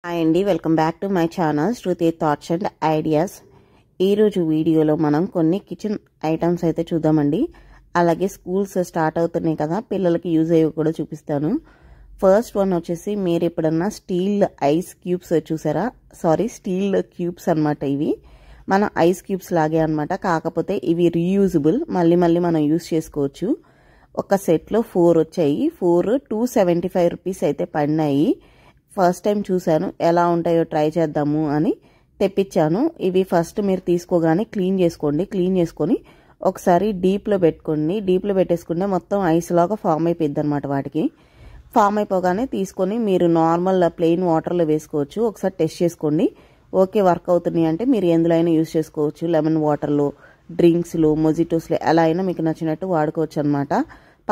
Hi అండి, welcome back to my channel Shruti thoughts and ideas. ఈరోజు వీడియోలో మనం కొన్ని కిచెన్ ఐటమ్స్ అయితే చూద్దామండి. అలాగే స్కూల్స్ స్టార్ట్ అవుతున్నాయి కదా, పిల్లలకి యూజ్ అయ్యేవి కూడా చూపిస్తాను. ఫస్ట్ వన్ వచ్చేసి, మీరు ఎప్పుడన్నా స్టీల్ ఐస్ క్యూబ్స్ చూసారా? స్టీల్ క్యూబ్స్ అనమాట. ఇవి మన ఐస్ క్యూబ్స్ లాగే అనమాట, కాకపోతే ఇవి రీయూజబుల్, మళ్ళీ మనం యూజ్ చేసుకోవచ్చు. ఒక సెట్లో 4 వచ్చాయి. 4 275 రూపీస్ అయితే పడినాయి. ఫస్ట్ టైం చూశాను, ఎలా ఉంటాయో ట్రై చేద్దాము అని తెప్పించాను. ఇవి ఫస్ట్ మీరు తీసుకోగానే క్లీన్ చేసుకోండి. క్లీన్ చేసుకొని ఒకసారి డీప్లో పెట్టుకోండి. డీప్లో పెట్టేసుకుంటే మొత్తం ఐస్ లాగా ఫామ్ అయిపోద్ది అనమాట. వాటికి ఫామ్ అయిపోగానే తీసుకొని మీరు నార్మల్ ప్లెయిన్ వాటర్లో వేసుకోవచ్చు. ఒకసారి టెస్ట్ చేసుకోండి. ఓకే, వర్క్ అవుతున్నాయి అంటే మీరు ఎందులో అయినా యూజ్ చేసుకోవచ్చు. లెమన్ వాటర్లో, డ్రింక్స్లో, మొజిటోస్లో ఎలా అయినా మీకు నచ్చినట్టు వాడుకోవచ్చు అనమాట.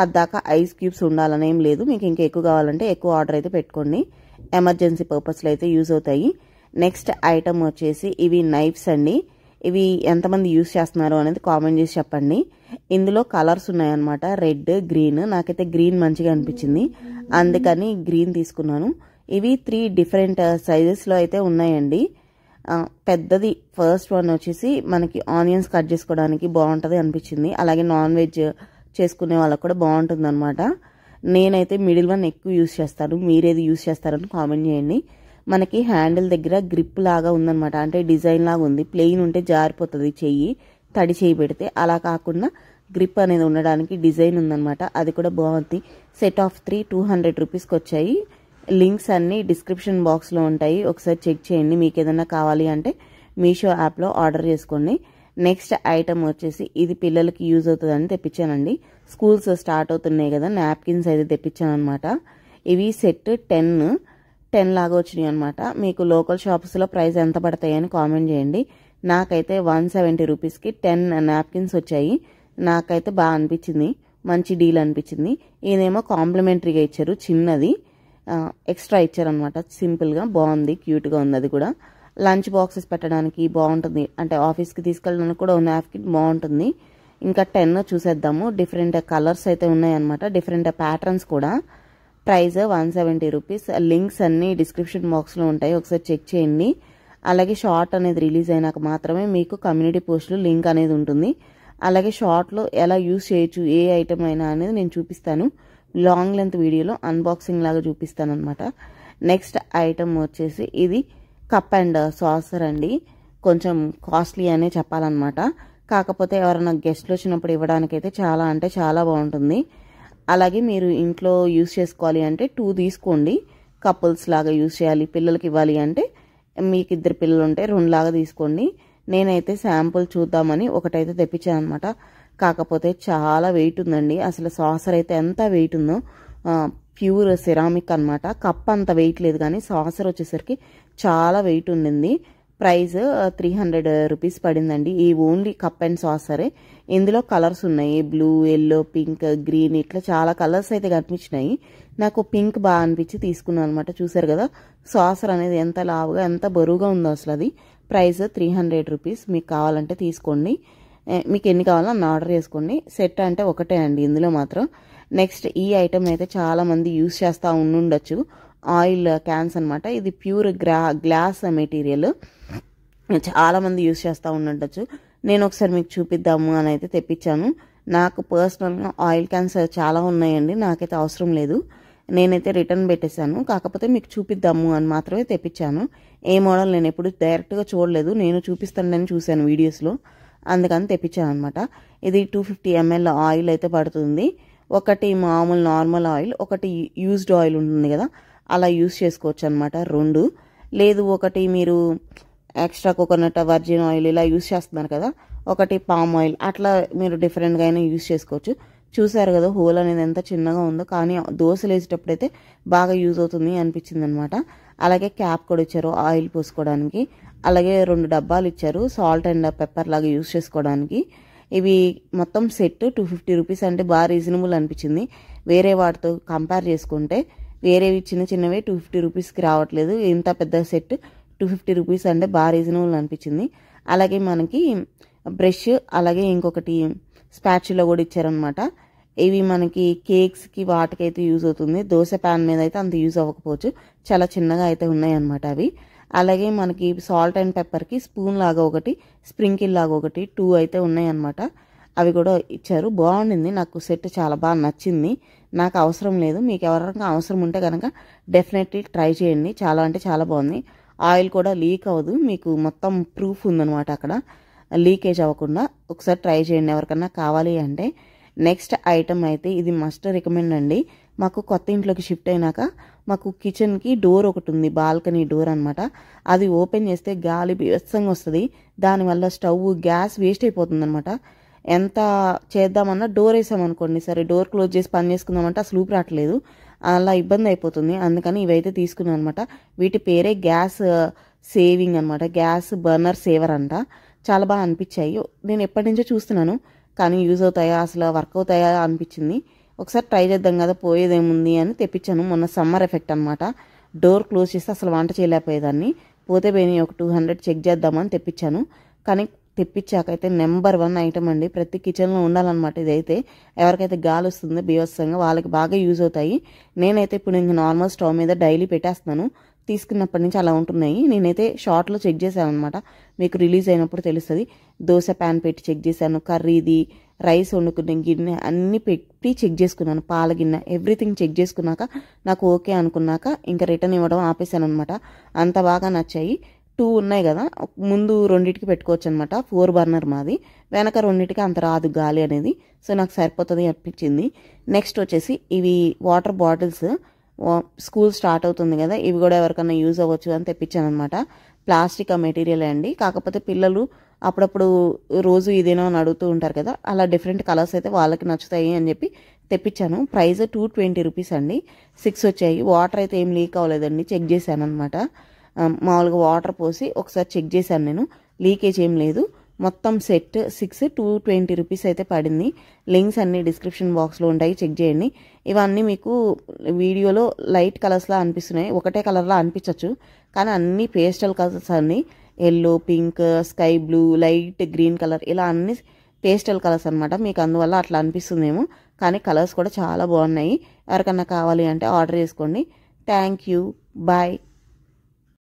పద్దాకా ఐస్ క్యూబ్స్ ఉండాలని ఏం లేదు. మీకు ఇంకా ఎక్కువ కావాలంటే ఎక్కువ ఆర్డర్ అయితే పెట్టుకోండి. ఎమర్జెన్సీ పర్పస్లో అయితే యూజ్ అవుతాయి. నెక్స్ట్ ఐటమ్ వచ్చేసి, ఇవి నైఫ్స్ అండి. ఇవి ఎంతమంది యూజ్ చేస్తున్నారు అనేది కామెంట్ చేసి చెప్పండి. ఇందులో కలర్స్ ఉన్నాయన్నమాట, రెడ్, గ్రీన్. నాకైతే గ్రీన్ మంచిగా అనిపించింది, అందుకని గ్రీన్ తీసుకున్నాను. ఇవి 3 డిఫరెంట్ సైజెస్లో అయితే ఉన్నాయండి. పెద్దది ఫస్ట్ వన్ వచ్చేసి మనకి ఆనియన్స్ కట్ చేసుకోవడానికి బాగుంటుంది అనిపించింది. అలాగే నాన్ వెజ్ చేసుకునే వాళ్ళకి కూడా బాగుంటుంది అనమాట. నేనైతే మిడిల్ వన్ ఎక్కువ యూజ్ చేస్తాను. మీరేది యూజ్ చేస్తారని కామెంట్ చేయండి. మనకి హ్యాండిల్ దగ్గర గ్రిప్ లాగా ఉందనమాట, అంటే డిజైన్ లాగా ఉంది. ప్లెయిన్ ఉంటే జారిపోతుంది చెయ్యి, తడి చేయి పెడితే. అలా కాకుండా గ్రిప్ అనేది ఉండడానికి డిజైన్ ఉందనమాట, అది కూడా బాగుంది. సెట్ ఆఫ్ 3 200 రూపీస్కి వచ్చాయి. లింక్స్ అన్నీ డిస్క్రిప్షన్ బాక్స్లో ఉంటాయి, ఒకసారి చెక్ చేయండి. మీకు ఏదైనా కావాలి అంటే మీషో యాప్లో ఆర్డర్ చేసుకోండి. నెక్స్ట్ ఐటమ్ వచ్చేసి, ఇది పిల్లలకి యూజ్ అవుతుందని తెప్పించానండి. స్కూల్స్ స్టార్ట్ అవుతున్నాయి కదా, నాప్కిన్స్ అయితే తెప్పించాను అనమాట. ఇవి సెట్ 10 లాగా వచ్చినాయి అనమాట. మీకు లోకల్ షాప్స్లో ప్రైస్ ఎంత పడతాయని కామెంట్ చేయండి. నాకైతే 170 రూపీస్కి 10 నాప్కిన్స్ వచ్చాయి. నాకైతే బాగా అనిపించింది, మంచి డీల్ అనిపించింది. ఇదేమో కాంప్లిమెంటరీగా ఇచ్చారు, చిన్నది ఎక్స్ట్రా ఇచ్చారనమాట. సింపుల్గా బాగుంది, క్యూట్గా ఉంది. అది కూడా లంచ్ బాక్సెస్ పెట్టడానికి బాగుంటుంది, అంటే ఆఫీస్కి తీసుకెళ్ళడానికి కూడా నాప్కిన్ బాగుంటుంది. ఇంకా 10 చూసేద్దాము. డిఫరెంట్ కలర్స్ అయితే ఉన్నాయన్నమాట, డిఫరెంట్ ప్యాటర్న్స్ కూడా. Price 170 rupees. లింక్స్ అన్నీ డిస్క్రిప్షన్ బాక్స్లో ఉంటాయి, ఒకసారి చెక్ చేయండి. అలాగే షార్ట్ అనేది రిలీజ్ అయినాక మాత్రమే మీకు కమ్యూనిటీ పోస్ట్లో లింక్ అనేది ఉంటుంది. అలాగే షార్ట్లో ఎలా యూజ్ చేయొచ్చు, ఏ ఐటమ్ అయినా అనేది నేను చూపిస్తాను. లాంగ్ లెంత్ వీడియోలో అన్బాక్సింగ్ లాగా చూపిస్తాను అనమాట. నెక్స్ట్ ఐటమ్ వచ్చేసి, ఇది కప్ అండ్ సాసర్ అండి. కొంచెం కాస్ట్లీ అనే చెప్పాలన్నమాట, కాకపోతే ఎవరైనా గెస్ట్లు వచ్చినప్పుడు ఇవ్వడానికైతే చాలా అంటే చాలా బాగుంటుంది. అలాగే మీరు ఇంట్లో యూజ్ చేసుకోవాలి అంటే 2 తీసుకోండి. కపుల్స్ లాగా యూజ్ చేయాలి, పిల్లలకి ఇవ్వాలి అంటే మీకు 2 పిల్లలు ఉంటే 2 లాగా తీసుకోండి. నేనైతే శాంపుల్ చూద్దామని ఒకటైతే తెప్పించాను అనమాట. కాకపోతే చాలా వెయిట్ ఉందండి. అసలు సాసర్ అయితే ఎంత వెయిట్ ఉందో, ప్యూర్ సిరామిక్ అనమాట. కప్ అంత వెయిట్ లేదు, కానీ సాసర్ వచ్చేసరికి చాలా వెయిట్ ఉండింది. ప్రైస్ 300 రూపీస్ పడిందండి. ఈ ఓన్లీ కప్ అండ్ సాసరే. ఇందులో కలర్స్ ఉన్నాయి, బ్లూ, ఎల్లో, పింక్, గ్రీన్, ఇట్లా చాలా కలర్స్ అయితే కనిపించినాయి. నాకు పింక్ బాగా అనిపించి తీసుకున్నాను అనమాట. చూసారు కదా, సాసర్ అనేది ఎంత లావుగా, ఎంత బరువుగా ఉందో అసలు. అది ప్రైస్ 300 రూపీస్. మీకు కావాలంటే తీసుకోండి, మీకు ఎన్ని కావాలో అన్న ఆర్డర్ చేసుకోండి. సెట్ అంటే ఒకటే అండి ఇందులో మాత్రం. నెక్స్ట్ ఈ ఐటమ్ అయితే చాలా మంది యూజ్ చేస్తూ ఉండొచ్చు, ఆయిల్ క్యాన్స్ అనమాట. ఇది ప్యూర్ గ్లాస్ మెటీరియల్, చాలా మంది యూజ్ చేస్తూ ఉండొచ్చు. నేను ఒకసారి మీకు చూపిద్దాము అని అయితే తెప్పించాను. నాకు పర్సనల్గా ఆయిల్ క్యాన్స్ చాలా ఉన్నాయండి, నాకైతే అవసరం లేదు. నేనైతే రిటర్న్ పెట్టేశాను. కాకపోతే మీకు చూపిద్దాము అని మాత్రమే తెప్పించాను. ఏ మోడల్ నేను ఎప్పుడు డైరెక్ట్గా చూడలేదు, నేను చూపిస్తానని చూశాను వీడియోస్లో, అందుకని తెప్పించాను అనమాట. ఇది 250 ml ఆయిల్ అయితే పడుతుంది. ఒకటి మామూలు నార్మల్ ఆయిల్, ఒకటి యూజ్డ్ ఆయిల్ ఉంటుంది కదా, అలా యూజ్ చేసుకోవచ్చు అనమాట. 2 లేదు, ఒకటి మీరు ఎక్స్ట్రా కోకోనట్, వర్జిన్ ఆయిల్ ఇలా యూజ్ చేస్తున్నారు కదా, ఒకటి పామ్ ఆయిల్, అట్లా మీరు డిఫరెంట్గా అయినా యూజ్ చేసుకోవచ్చు. చూసారు కదా, హోల్ అనేది ఎంత చిన్నగా ఉందో, కానీ దోశలు వేసేటప్పుడు అయితే బాగా యూజ్ అవుతుంది అనిపించింది అనమాట. అలాగే క్యాప్ కూడా ఇచ్చారు ఆయిల్ పోసుకోవడానికి. అలాగే 2 డబ్బాలు ఇచ్చారు, సాల్ట్ అండ్ పెప్పర్ లాగా యూజ్ చేసుకోవడానికి. ఇవి మొత్తం సెట్ 250 రూపీస్, అంటే బాగా రీజనబుల్ అనిపించింది. వేరే వాటితో కంపేర్ చేసుకుంటే వేరేవి చిన్నవే 250 రూపీస్కి రావట్లేదు. ఇంత పెద్ద సెట్ 250 రూపీస్ అంటే బాగా రీజనబుల్ అనిపించింది. అలాగే మనకి బ్రష్, అలాగే ఇంకొకటి స్పాచులా కూడా ఇచ్చారనమాట. ఇవి మనకి కేక్స్కి వాటికైతే యూజ్ అవుతుంది. దోశ ప్యాన్ మీద అయితే అంత యూజ్ అవ్వకపోవచ్చు, చాలా చిన్నగా అయితే ఉన్నాయి అన్నమాట అవి. అలాగే మనకి సాల్ట్ అండ్ పెప్పర్కి స్పూన్ లాగా ఒకటి, స్ప్రింకిల్ లాగా ఒకటి 2 అయితే ఉన్నాయి అన్నమాట. అవి కూడా ఇచ్చారు. బాగుండింది, నాకు సెట్ చాలా బాగా నచ్చింది. నాకు అవసరం లేదు, మీకు ఎవరైనా అవసరం ఉంటే కనుక డెఫినెట్లీ ట్రై చేయండి. చాలా అంటే చాలా బాగుంది. ఆయిల్ కూడా లీక్ అవ్వదు, మీకు మొత్తం ప్రూఫ్ ఉందన్నమాట అక్కడ, లీకేజ్ అవ్వకుండా. ఒకసారి ట్రై చేయండి ఎవరికన్నా కావాలి అంటే. నెక్స్ట్ ఐటమ్ అయితే ఇది మస్ట్ రికమెండ్ అండి. మాకు కొత్త ఇంట్లోకి షిఫ్ట్ అయినాక మాకు కిచెన్కి డోర్ ఒకటి ఉంది, బాల్కనీ డోర్ అనమాట. అది ఓపెన్ చేస్తే గాలి బీభత్సంగా వస్తుంది. దానివల్ల స్టవ్ గ్యాస్ వేస్ట్ అయిపోతుంది అనమాట. ఎంత చేద్దామన్నా డోర్ వేసామనుకోండి, సరే డోర్ క్లోజ్ చేసి పని చేసుకుందామంటే అసలు ఊపి రావట్లేదు, అలా ఇబ్బంది అయిపోతుంది. అందుకని ఇవైతే తీసుకున్నాను అనమాట. వీటి పేరే గ్యాస్ సేవింగ్ అనమాట, గ్యాస్ బర్నర్ సేవర్ అంట. చాలా బాగా అనిపించాయి. నేను ఎప్పటి నుంచో చూస్తున్నాను, కానీ యూజ్ అవుతాయా అసలు వర్క్ అవుతాయా అనిపించింది. ఒకసారి ట్రై చేద్దాం కదా, పోయేదేముంది అని తెప్పించాను. మొన్న సమ్మర్ ఎఫెక్ట్ అనమాట. డోర్ క్లోజ్ చేస్తే అసలు వంట చేయలేకపోయేదాన్ని. పోతే పోయినాయి, ఒక 200 చెక్ చేద్దామని తెప్పించాను. కానీ తెప్పించాకైతే నెంబర్ 1 ఐటమ్ అండి. ప్రతి కిచెన్లో ఉండాలన్నమాట. ఇదైతే ఎవరికైతే గాలి వస్తుందో బీభత్సంగా వాళ్ళకి బాగా యూజ్ అవుతాయి. నేనైతే ఇప్పుడు ఇంక నార్మల్ స్టవ్ మీద డైలీ పెట్టేస్తున్నాను. తీసుకున్నప్పటి నుంచి అలా ఉంటున్నాయి. నేనైతే షార్ట్లో చెక్ చేశాను అనమాట, మీకు రిలీజ్ అయినప్పుడు తెలుస్తుంది. దోశ ప్యాన్ పెట్టి చెక్ చేశాను, కర్రీది, రైస్ వండుకునే గిన్నె అన్నీ పెట్టి చెక్ చేసుకున్నాను, పాల గిన్నె ఎవ్రీథింగ్ చెక్ చేసుకున్నాక నాకు ఓకే అనుకున్నాక ఇంకా రిటర్న్ ఇవ్వడం ఆపేశాను అనమాట. అంత బాగా నచ్చాయి. 2 ఉన్నాయి కదా, ముందు రెండింటికి పెట్టుకోవచ్చు అనమాట. 4 బర్నర్ మాది, వెనక రెండింటికి అంత రాదు గాలి అనేది. సో నాకు సరిపోతుంది అనిపించింది. నెక్స్ట్ వచ్చేసి ఇవి వాటర్ బాటిల్స్. స్కూల్ స్టార్ట్ అవుతుంది కదా, ఇవి కూడా ఎవరికైనా యూజ్ అవ్వచ్చు అని తెప్పించాను అనమాట. ప్లాస్టిక్ మెటీరియల్ అండి, కాకపోతే పిల్లలు అప్పుడప్పుడు రోజు ఇదేనో అని అడుగుతూ ఉంటారు కదా, అలా డిఫరెంట్ కలర్స్ అయితే వాళ్ళకి నచ్చుతాయి అని చెప్పి తెప్పించాను. ప్రైస్ 220 రూపీస్ అండి. 6 వచ్చాయి. వాటర్ అయితే ఏం లీక్ అవ్వలేదండి, చెక్ చేశాను అనమాట. మామూలుగా వాటర్ పోసి ఒకసారి చెక్ చేశాను నేను, లీకేజ్ ఏం లేదు. మొత్తం సెట్ 6 220 రూపీస్ అయితే పడింది. లింక్స్ అన్ని డిస్క్రిప్షన్ బాక్స్లో ఉంటాయి, చెక్ చేయండి. ఇవన్నీ మీకు వీడియోలో లైట్ కలర్స్లా అనిపిస్తున్నాయి, ఒకటే కలర్లా అనిపించవచ్చు, కానీ అన్ని పేస్టల్ కలర్స్ అన్ని, yellow, pink, sky blue, light green colour, ఇలా అన్ని పేస్టల్ కలర్స్ అనమాట. మీకు అందువల్ల అట్లా అనిపిస్తుందేమో, కానీ కలర్స్ కూడా చాలా బాగున్నాయి. ఎవరికన్నా కావాలి అంటే ఆర్డర్ చేసుకోండి. Thank you, bye.